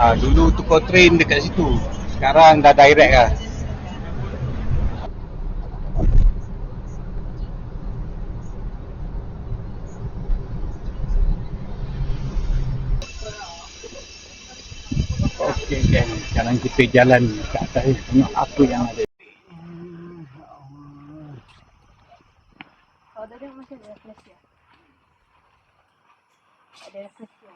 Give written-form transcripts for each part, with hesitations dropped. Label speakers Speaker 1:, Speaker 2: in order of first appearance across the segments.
Speaker 1: Dulu tukar train dekat situ. Sekarang dah direct lah. Okey kan, sekarang kita jalan ke atas tengok apa yang ada.
Speaker 2: Oh, tadi masih ada refleksi ya? Ada refleksi ya?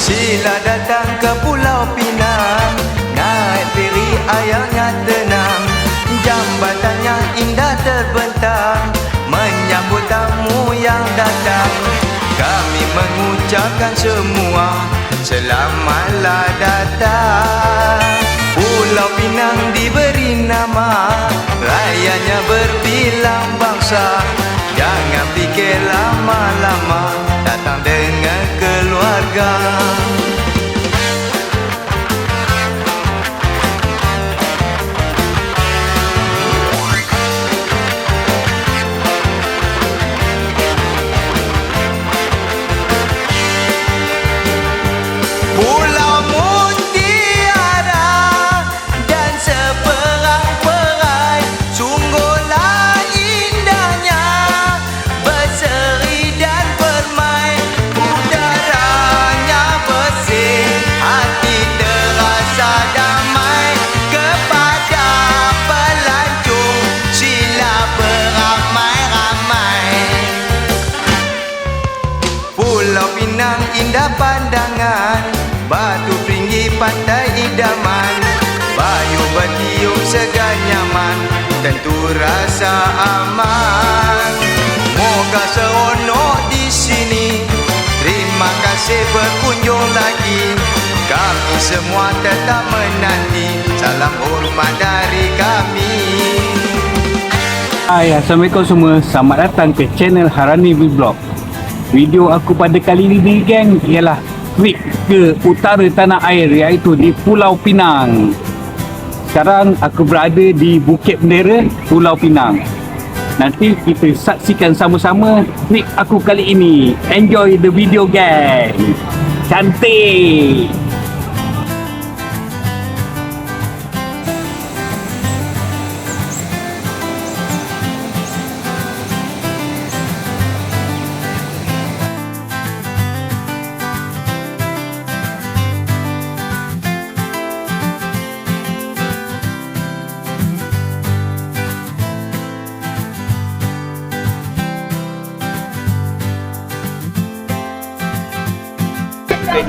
Speaker 3: Sila datang ke Pulau Pinang, naik feri airnya tenang, jambatannya indah terbentang, menyambut tamu yang datang. Kami mengucapkan semua, selamatlah datang. Pulau Pinang diberi nama, rayanya berbilang bangsa. Jangan fikir lama-lama, datang dengan keluarga. Pulau Mutiara dan seperang-perai, sungguhlah indahnya, berseri dan bermain. Udaranya bersih, hati terasa damai. Kepada pelancong, sila beramai-ramai. Pulau Pinang indah pandangan, batu tinggi pantai idaman, bayu bertiup segar nyaman, tentu rasa aman. Moga seronok di sini, terima kasih berkunjung lagi. Kami semua tetap menanti, salam hormat dari kami.
Speaker 1: Hai, Assalamualaikum semua. Selamat datang ke channel Harani Vlog. Video aku pada kali ini geng ialah trip ke utara tanah air, iaitu di Pulau Pinang. Sekarang aku berada di Bukit Bendera, Pulau Pinang. Nanti kita saksikan sama-sama trip aku kali ini. Enjoy the video geng. Cantik.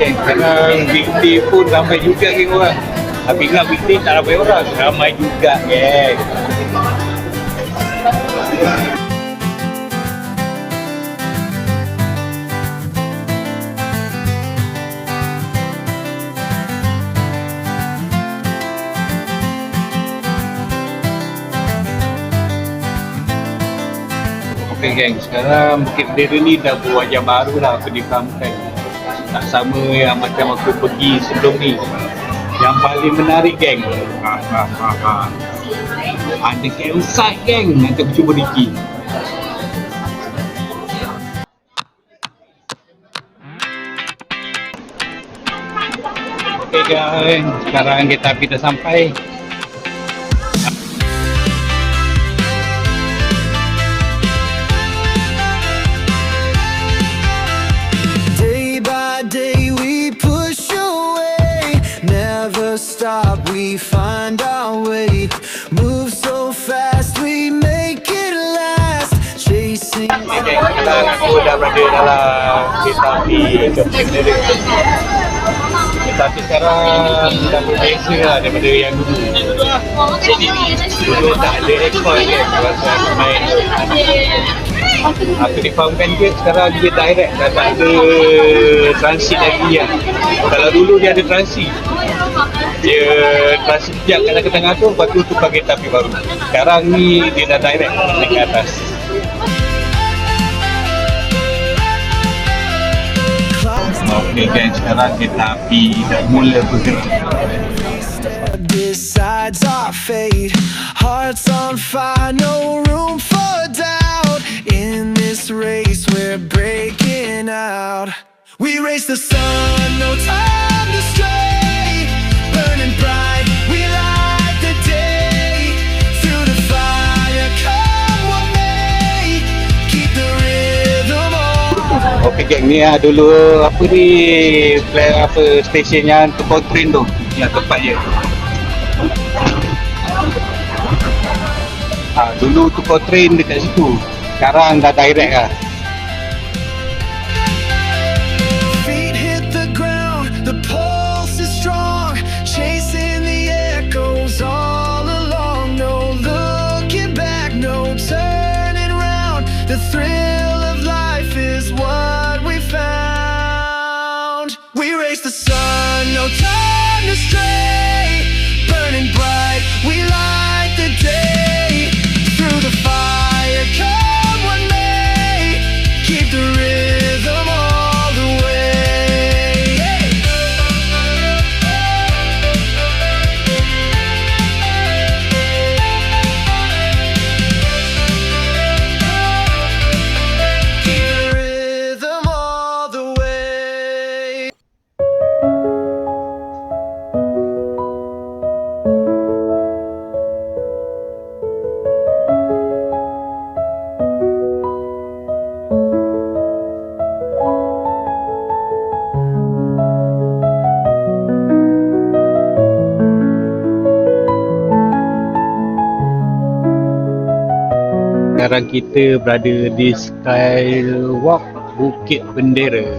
Speaker 1: Geng, sekarang weekday pun ramai juga geng orang. Tapi ingat weekday tak ramai orang, ramai juga geng. Okey geng, sekarang Bukit Bendera ni dah berwajah baru lah, aku difahamkan. Tak sama yang macam aku pergi sebelum ni. Yang paling menarik geng, ada campsite geng, nanti aku cuba pergi. Okey geng, sekarang kita dah sampai.
Speaker 3: Stop, we find our way. Move so fast, we make it last. Chasing.
Speaker 1: Okay, sekarang aku dah berada dalam kereta api ke Bukit Bendera. Kereta api sekarang dah berbeza lah daripada yang dulu. Dulu tak ada aircon je, rasa aku main. Aku difahamkan dia sekarang dia direct, dah tak ada transit lagi lah. Kalau dulu dia ada transit. Dia masih sejak kat tengah tu, lepas tu tukar kereta api baru. Sekarang ni dia dah direct naik ke atas. Okey guys, sekarang kereta api dah mula bergerak.
Speaker 3: Decides our fate. Hearts on fire, no room for doubt. In this race, we're breaking out. We race the sun, no time to stray. Burning bright, we light the day. Through the fire, come what may. Keep the rhythm on.
Speaker 1: Okey geng, ni dulu apa ni plan apa stesen yang tukar train tu, yang tempat je. Dulu tukar train dekat situ. Sekarang dah direct lah.
Speaker 3: Feet hit the ground, the pulse is strong, chasing the echoes all along. No looking back, no turning round. The thrill of life is what we found. We race the sun, no time to stray. Burning bright, we light the day. Through the fire, come what may. Keep the rhythm all the way. Keep the rhythm all the way.
Speaker 1: Sekarang kita berada di Skywalk Bukit Bendera.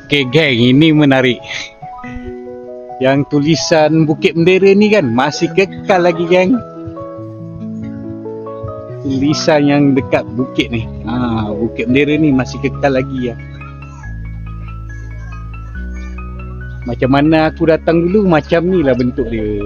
Speaker 1: Okey geng, ini menarik. Yang tulisan Bukit Bendera ni kan masih kekal lagi geng. Tulisan yang dekat bukit ni. Bukit Bendera ni masih kekal lagi ya. Macam mana aku datang dulu, macam ni lah bentuk dia.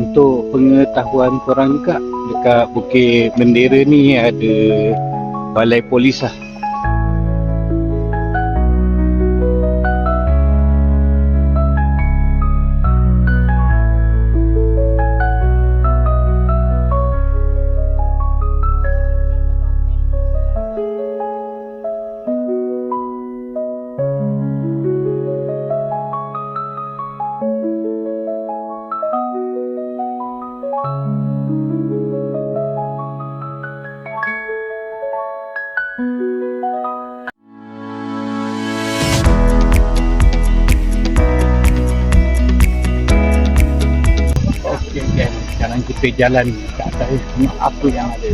Speaker 1: untuk pengetahuan korang juga, dekat Bukit Bendera ni ada balai polis lah. Okey guys, sekarang kita jalan ke atas tengok apa yang ada.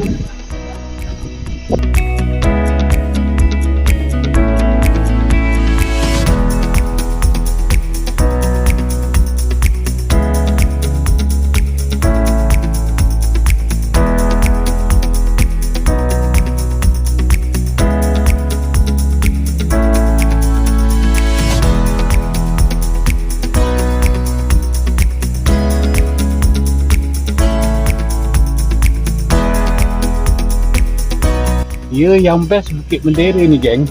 Speaker 1: Ya, yang best Bukit Bendera ni geng.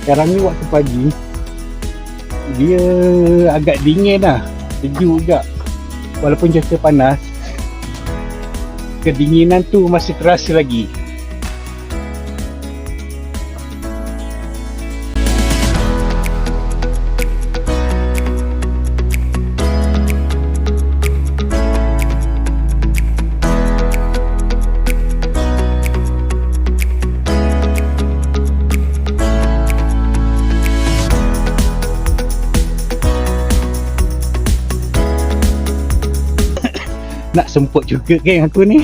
Speaker 1: Sekarang ni waktu pagi, dia agak dingin lah, sejuk juga. Walaupun cuaca panas, kedinginan tu masih terasa lagi. Nak semput juga geng aku ni.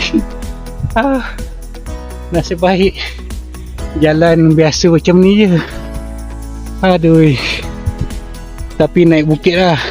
Speaker 1: Nasib baik jalan biasa macam ni je. Aduh. Tapi naik bukit lah.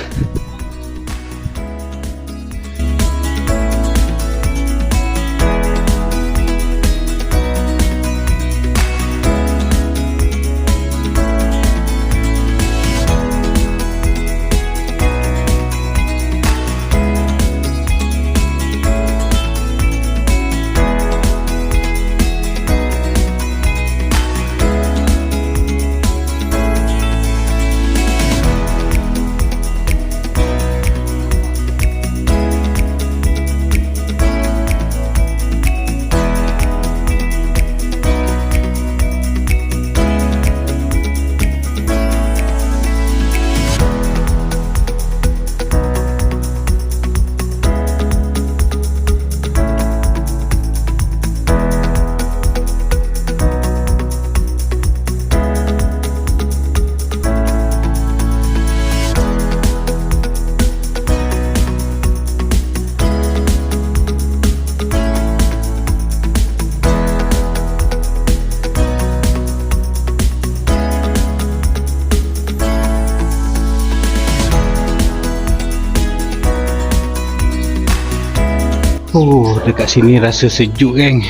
Speaker 1: Oh, dekat sini rasa sejuk geng.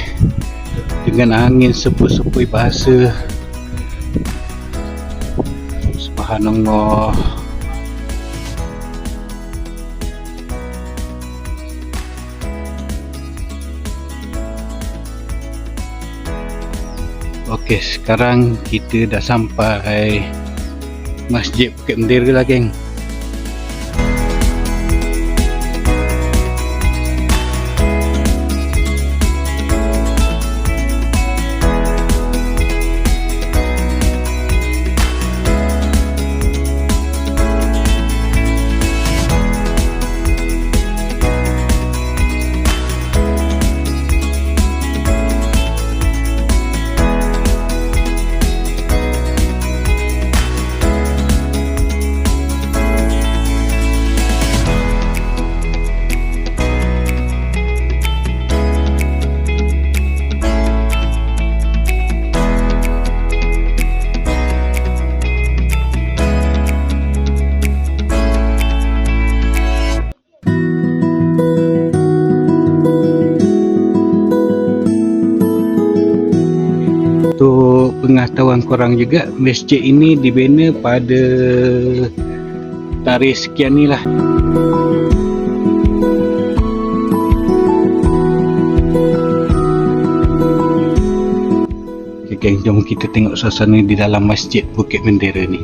Speaker 1: Dengan angin sepoi-sepoi bahasa. Subhanallah. Okey, sekarang kita dah sampai Masjid Bukit Bendera lah geng. Untuk pengetahuan korang juga, masjid ini dibina pada tarikh sekian ni lah. Okay, geng, jom kita tengok suasana di dalam Masjid Bukit Bendera ni.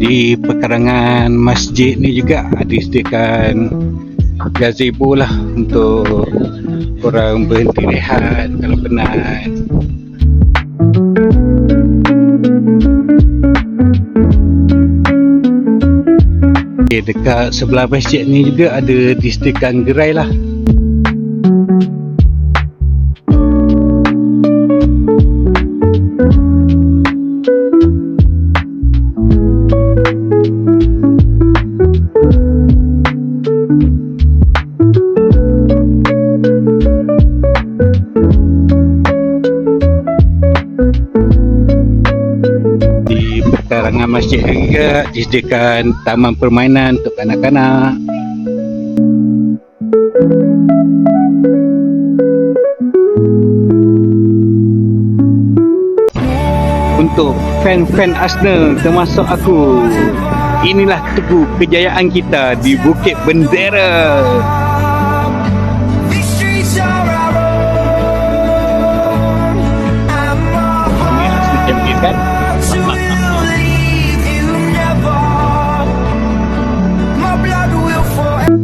Speaker 1: Di pekarangan masjid ni juga disediakan gazebo lah untuk orang berhenti rehat kalau penat. Okay, dekat sebelah masjid ni juga ada disediakan gerai lah. Pekarangan masjid juga disediakan taman permainan untuk kanak-kanak. Untuk fan-fan Arsenal termasuk aku, inilah teguh kejayaan kita di Bukit Bendera.
Speaker 3: These streets are our own. I'm
Speaker 1: Ini Arsenal champion kan?
Speaker 3: to believe you never. My blood will forever.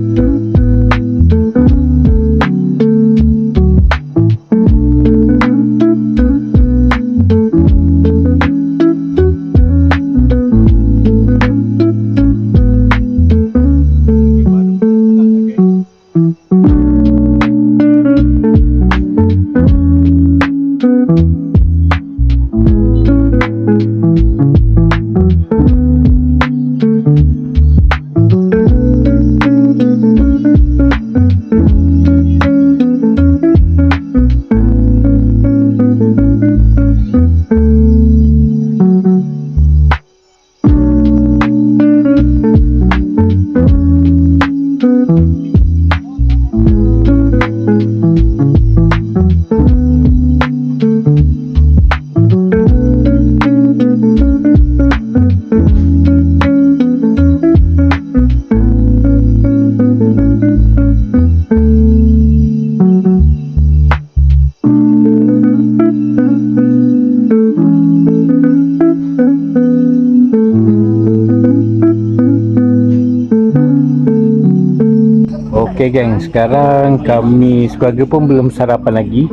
Speaker 1: Okey geng, sekarang kami sekeluarga pun belum sarapan lagi.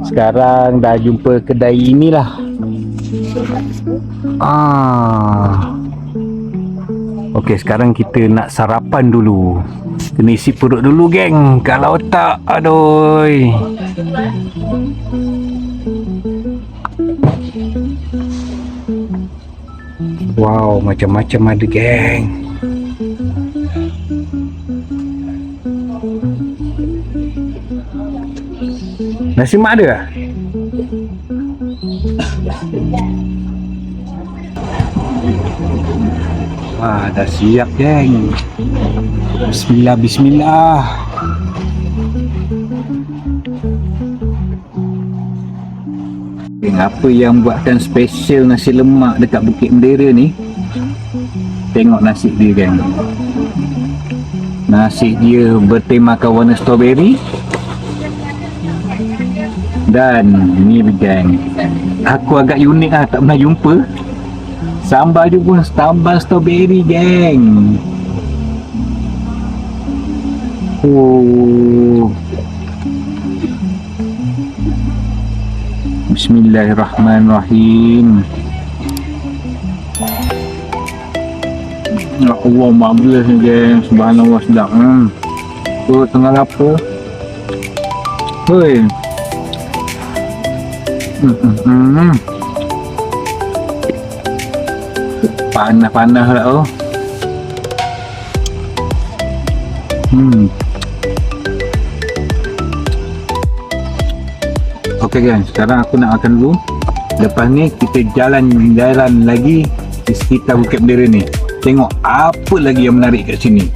Speaker 1: Sekarang dah jumpa kedai inilah. Okey, sekarang kita nak sarapan dulu. Kena isi perut dulu geng. Kalau tak, aduh. Wow, macam-macam ada geng. Nasi mak ada tak? Wah, dah siap geng. Bismillah, bismillah. Geng, apa yang buatkan special nasi lemak dekat Bukit Bendera ni? Tengok nasi dia geng. Nasi dia bertemakan warna strawberry. Dan ni geng, aku agak unik lah, tak pernah jumpa. Sambal dia pun sambal strawberry geng. Oh, Bismillahirrahmanirrahim. Allah marvelous ni geng. Subhanallah sedap. Perut tengah lapar. Hei. Panas-panas lah tu. Okey guys, sekarang aku nak makan dulu. Lepas ni kita jalan-jalan lagi di sekitar Bukit Bendera ni. Tengok apa lagi yang menarik kat sini.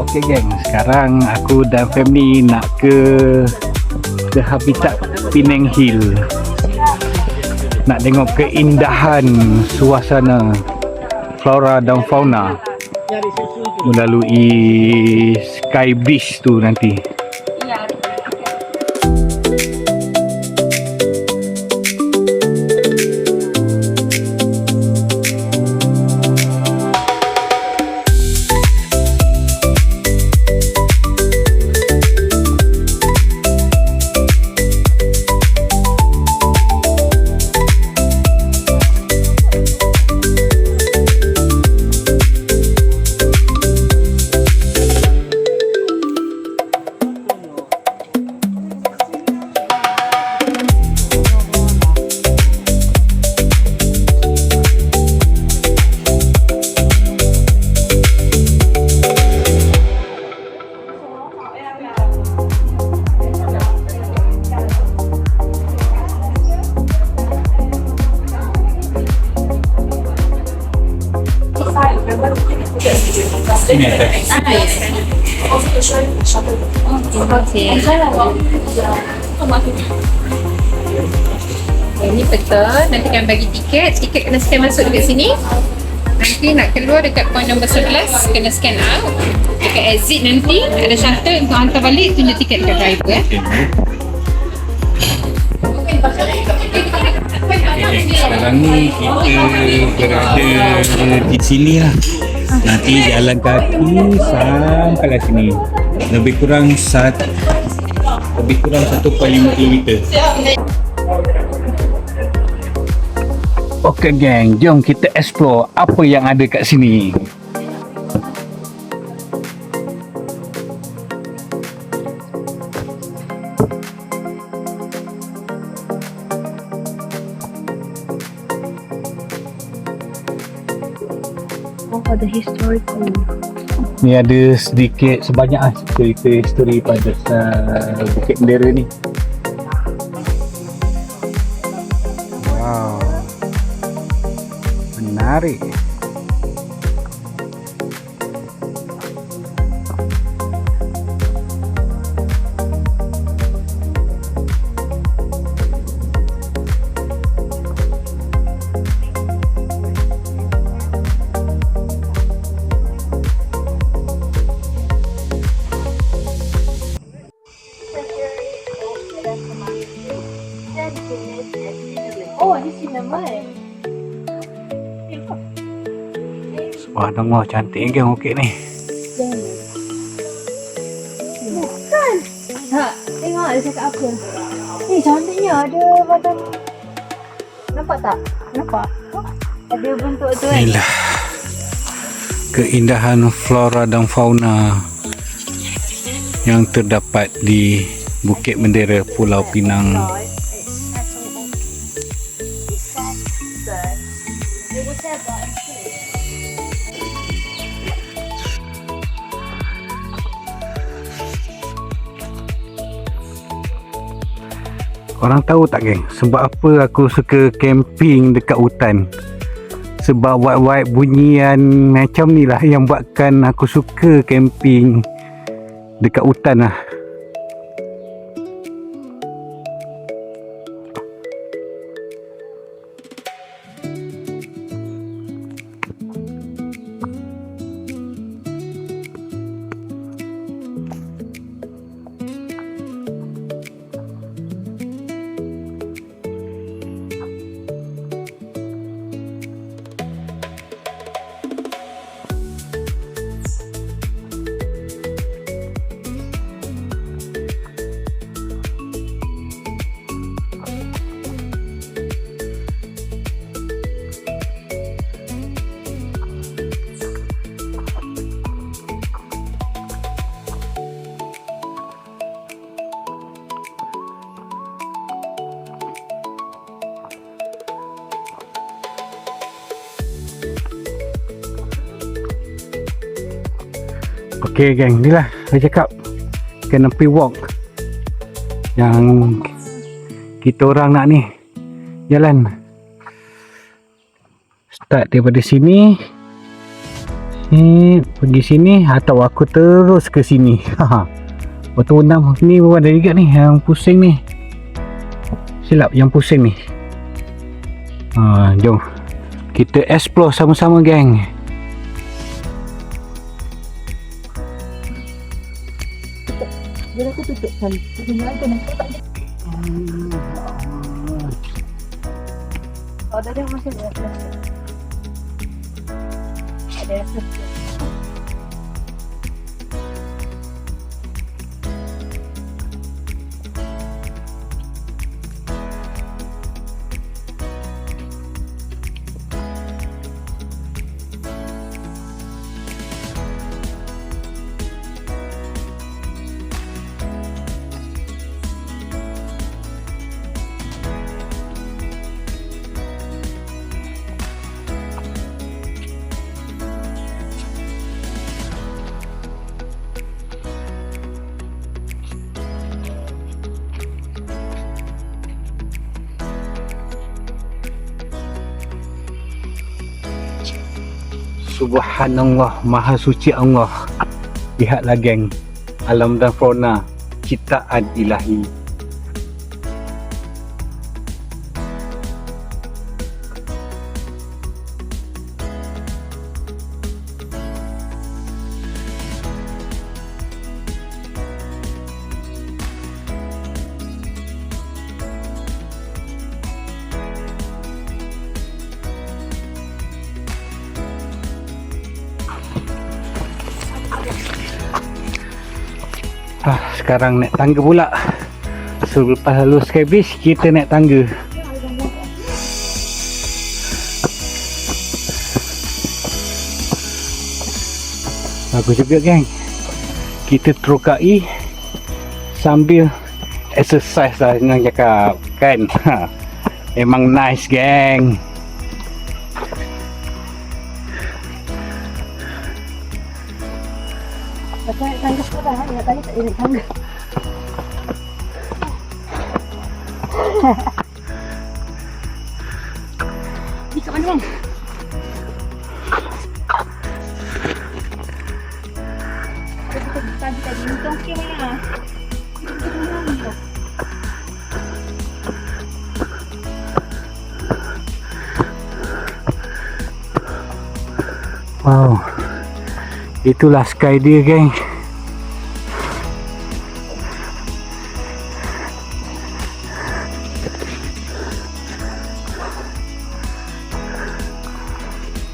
Speaker 1: Okay geng, sekarang aku dan family nak ke habitat Penang Hill. Nak tengok keindahan suasana flora dan fauna melalui Sky Bridge tu nanti. Ini ada.
Speaker 4: Ini peta, nanti akan bagi tiket. Tiket kena scan masuk dekat sini. Nanti nak keluar dekat point nombor 11, kena scan out. Dekat exit nanti ada shuttle untuk hantar balik, tunjuk tiket dekat driver.
Speaker 1: Sekarang ni kita berada di sini lah. Nanti jalan kaki sampai sini. Lebih kurang 1.5 kilometer. Okey geng, jom kita explore apa yang ada kat sini.
Speaker 2: For the historical.
Speaker 1: Ni ada sedikit sebanyak cerita histori pada Bukit Bendera ni. Wow, menarik.
Speaker 2: Oh, di cinnamon.
Speaker 1: Subhanallah, cantik kan bukit ni.
Speaker 2: Bukan. Tak, tengok dia cakap apa. Cantiknya ada macam. Nampak tak? Nampak? Ada bentuk tu kan?
Speaker 1: Inilah keindahan flora dan fauna yang terdapat di Bukit Bendera Pulau Pinang. Korang tahu tak geng, sebab apa aku suka camping dekat hutan? Sebab vibe-vibe bunyian macam ni lah yang buatkan aku suka camping dekat hutan lah. Okey geng, ni lah saya cakap kena pergi walk yang kita orang nak ni. Jalan start daripada sini ni, pergi sini atau aku terus ke sini. Waktu 6 ni baru ada juga ni yang pusing ni. Silap yang pusing ni. Jom kita explore sama-sama geng.
Speaker 2: Dia aku tutup kali. Dia ada nanti tak ada. Oh, dah masih ada plastik. Ada plastik.
Speaker 1: Subhanallah, Maha Suci Allah. Lihatlah geng, alam dan fauna ciptaan ilahi. Sekarang naik tangga pula. So lepas lalu Skybridge kita naik tangga. Bagus juga geng. Kita terokai sambil exercise lah senang cakap kan. Memang nice geng.
Speaker 2: Aku naik tangga sekarang. Yang tadi tak naik tangga. Ni kat mana bang? Tadi ni tu okey lah.
Speaker 1: Wow, itulah sky dia geng.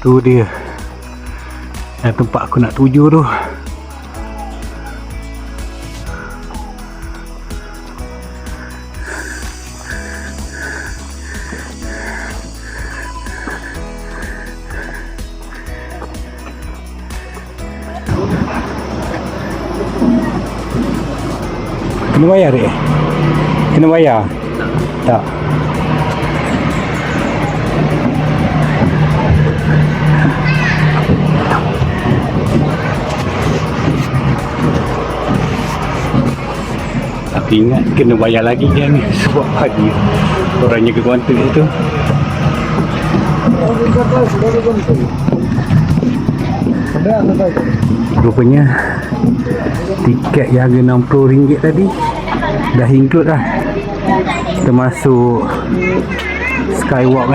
Speaker 1: Tu dia yang tempat aku nak tuju tu. Kena bayar dek? Kena bayar? Tak. Tapi ingat kena bayar lagi kan, sebab pagi orang jaga kaunter tu. Rupanya tiket yang harga RM60 tadi dah include dah, termasuk skywalk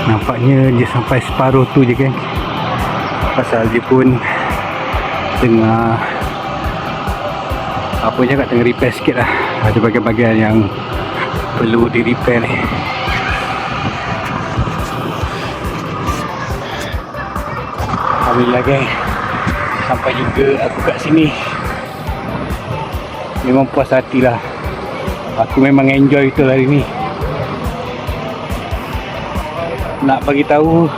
Speaker 1: Nampaknya dia sampai separuh tu je kan. Pasal dia pun tengah apa cakap, tengah repair sikit lah. Ada bahagian-bahagian yang perlu di repair ni. Alhamdulillah geng, sampai juga aku kat sini. Memang puas hati lah. Aku memang enjoy betul hari ni. Nak bagi tahu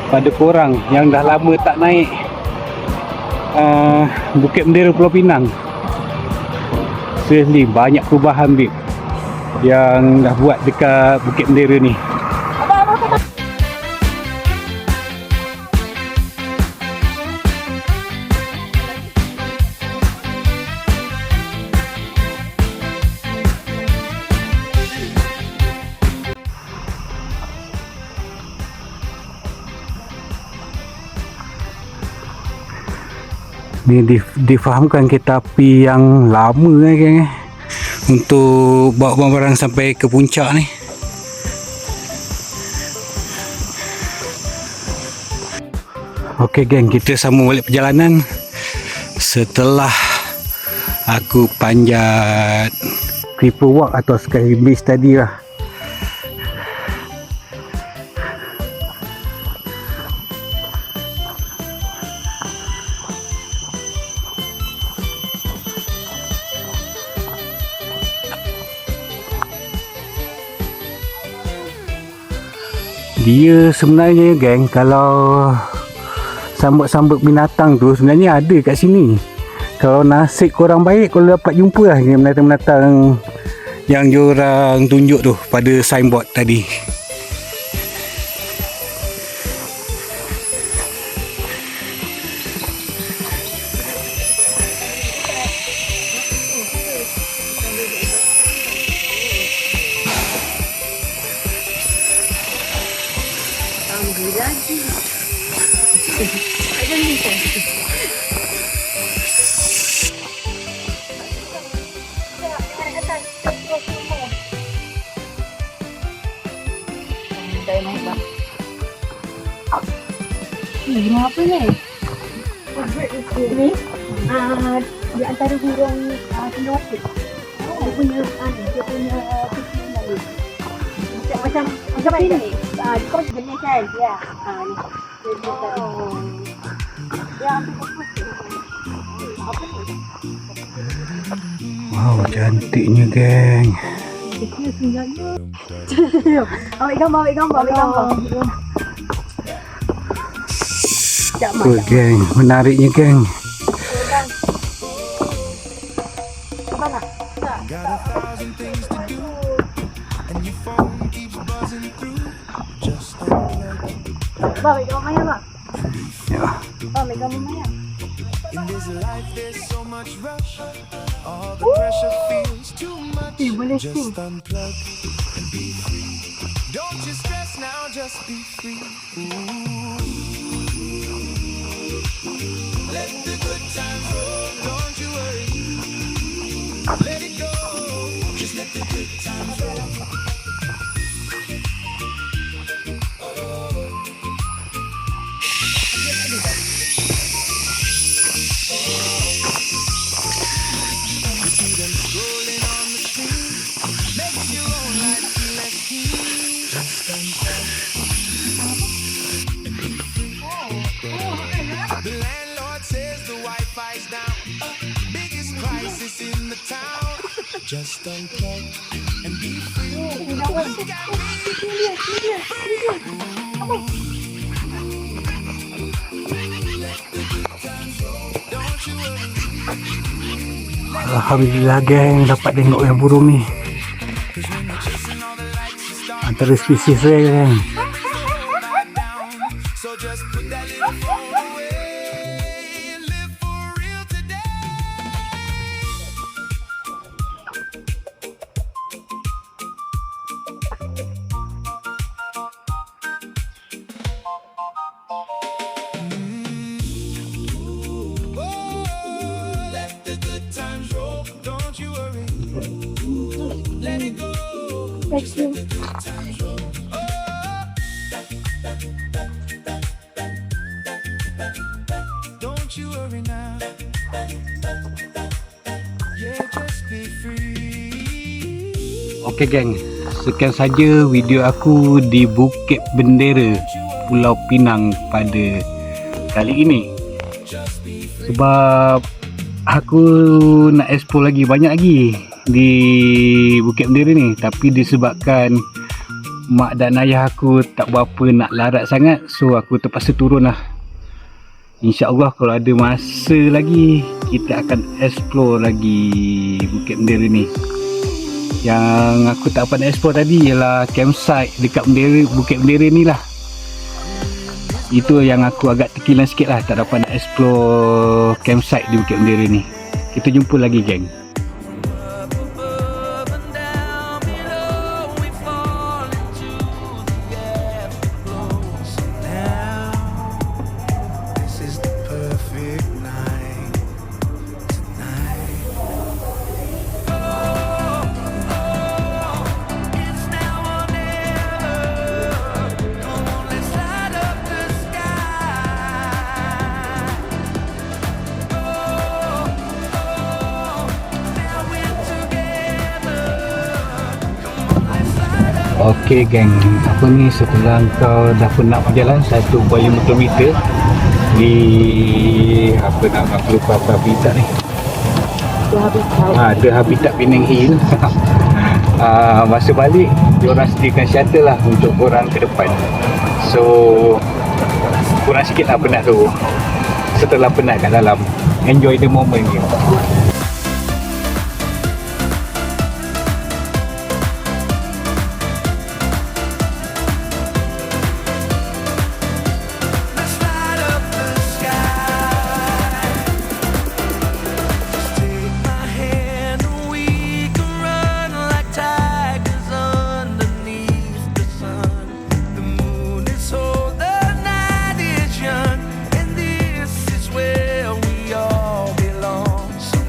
Speaker 1: pada korang yang dah lama tak naik Bukit Bendera Pulau Pinang, seriously banyak perubahan babe yang dah buat dekat Bukit Bendera ni. Ni difahamkan kereta api yang lama geng, untuk bawa barang-barang sampai ke puncak ni. Okey geng, kita sambung balik perjalanan setelah aku panjat Creeper Walk atau Sky Base tadi lah. Dia sebenarnya geng, kalau sambut-sambut binatang tu sebenarnya ada kat sini. Kalau nasib korang baik, kalau dapat jumpa lah binatang-binatang yang diorang tunjuk tu pada signboard tadi.
Speaker 2: Burung apa ni? Ni? Di antara burung cenderawasih. Dia punya dia punya kucing lain. Macam ini. Kau jenis kan? Ya. Ni. Dia ambil fokus. Apa ni?
Speaker 1: Wow, cantiknya geng.
Speaker 2: Kecil sebenarnya. Ambil gambar.
Speaker 1: Oh geng, menariknya geng.
Speaker 3: Got 1,000 things to do, and your phone keeps buzzing through. Just
Speaker 2: Ambil gambar Maya, Bang.
Speaker 1: Ya.
Speaker 2: Ambil gambar Maya.
Speaker 3: in this life, there's so much rush. All the pressure feels too much.
Speaker 2: Boleh
Speaker 3: Just
Speaker 2: sing.
Speaker 3: unplug and be free. Don't you stress now, just be free. Ooh. Let the good times roll, don't you worry. Let it go, just let the good times roll. You see them scrolling on the screen, makes your own life feel less keen. Just unplug and be free. The landlord says the Wi-Fi's down, biggest crisis in the town. Just unplug and be free. You got don't you worry.
Speaker 1: Alhamdulillah geng, dapat tengok yang burung ni. Antara spesies dia geng.
Speaker 3: So just put that little phone away and live for real today. Oh, let the good times roll. Don't you worry. Let it go.
Speaker 2: Thank you.
Speaker 1: Okey geng, sekian saja video aku di Bukit Bendera, Pulau Pinang pada kali ini. Sebab aku nak explore lagi, banyak lagi di Bukit Bendera ni, tapi disebabkan mak dan ayah aku tak berapa nak larat sangat, so aku terpaksa turun lah. InsyaAllah kalau ada masa lagi, kita akan explore lagi Bukit Bendera ni. Yang aku tak dapat nak explore tadi ialah campsite dekat Bukit Bendera ni lah. Itu yang aku agak terkilan sikit lah, tak dapat nak explore campsite di Bukit Bendera ni. Kita jumpa lagi geng.
Speaker 3: This is the perfect night tonight. It's now or never. Come on, let's light up the sky. Now we're together. Come on, let's light up.
Speaker 1: Okey geng, apa ni, setelah kau dah penat berjalan 1.5 km di apa nama, aku lupa apa habitat ni. The Habitat Penang Hill. Masa balik diorang sediakan shuttle lah untuk korang ke depan. So kurang sikit lah penat tu. Setelah penat kat dalam, enjoy the moment ni.
Speaker 3: Let's light up the sky. Just take my hand and we can run like tigers underneath the sun. The moon is old, the night is young, and this is where we all belong. So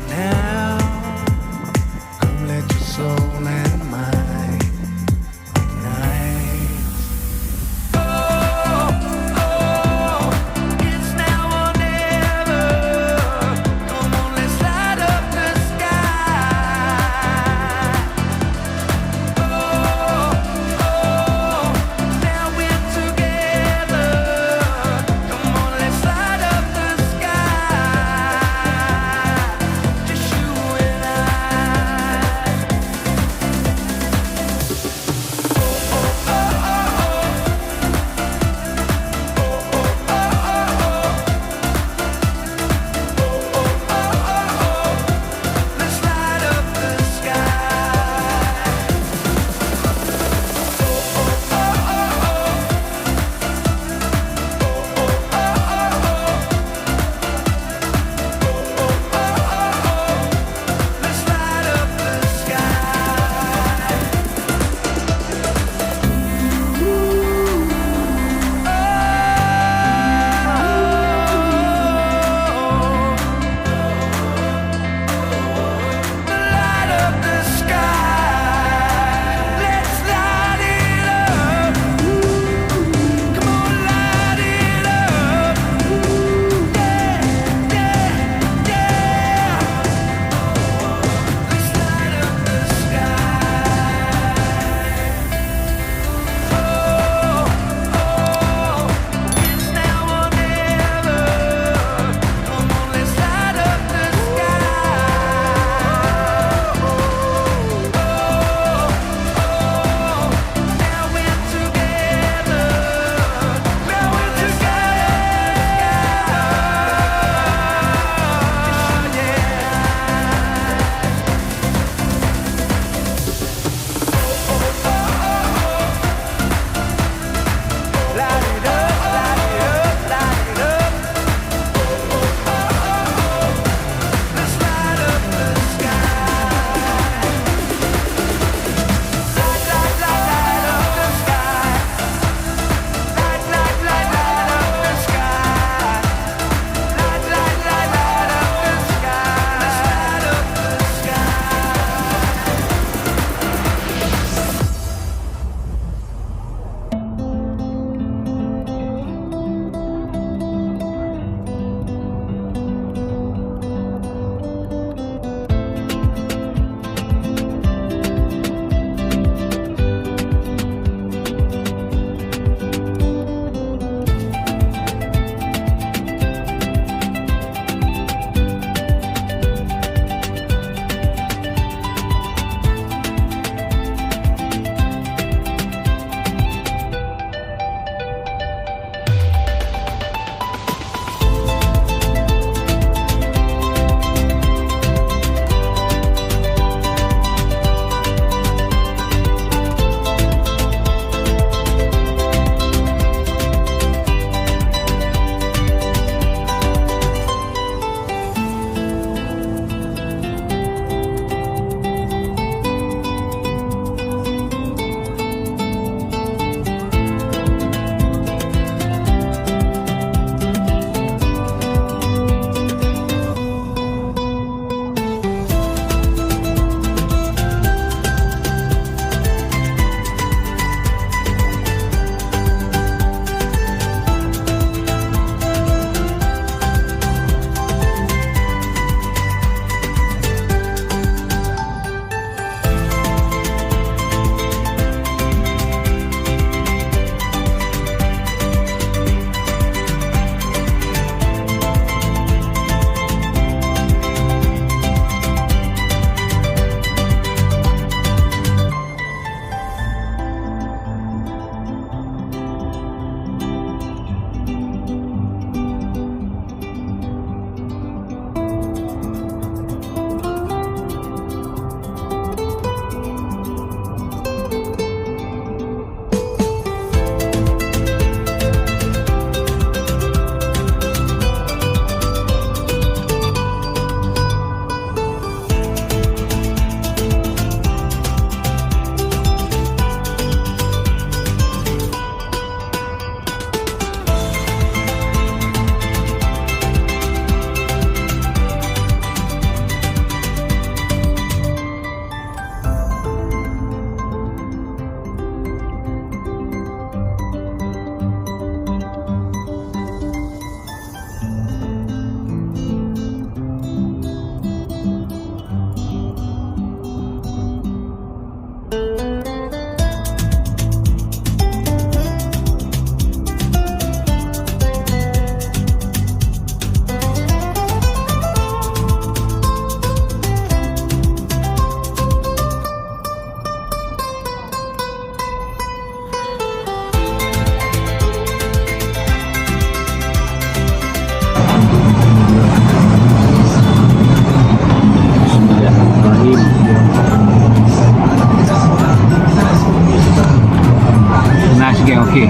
Speaker 1: Okey.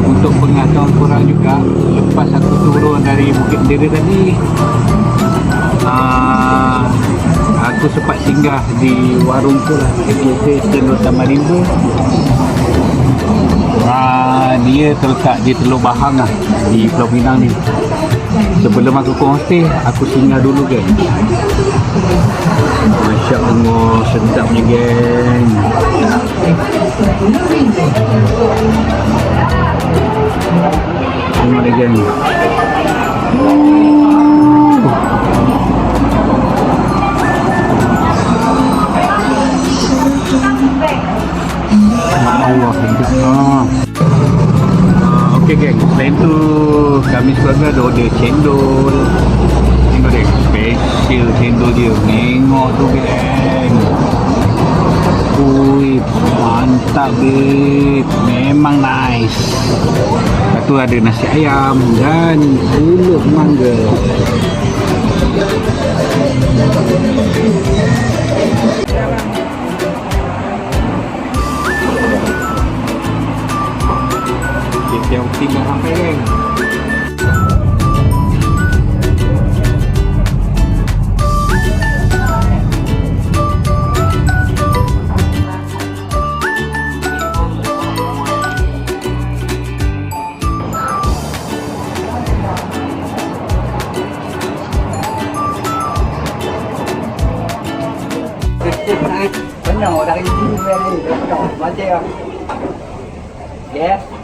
Speaker 1: Untuk pengetahuan korang juga, lepas aku turun dari Bukit Bendera tadi, aku sempat singgah di warung tu lah, iaitu Cendol Taman Rimba. Dia terletak di Teluk Bahang lah, di Pulau Pinang ni. Sebelum aku ke homestay, aku singgah dulu geng. Masya Allah, sedapnya geng. Tengok dia geng. Allah, okey geng, selain tu kami sekeluarga ada order cendol. Tengok dek, special cendol dia. Tengok tu geng. Ui, mantap babe. Memang nice. Lepas tu ada nasi ayam dan pulut mangga. Yang tinggal sampai geng.
Speaker 5: Penuh dah ini. Penuh. Macam. Yes.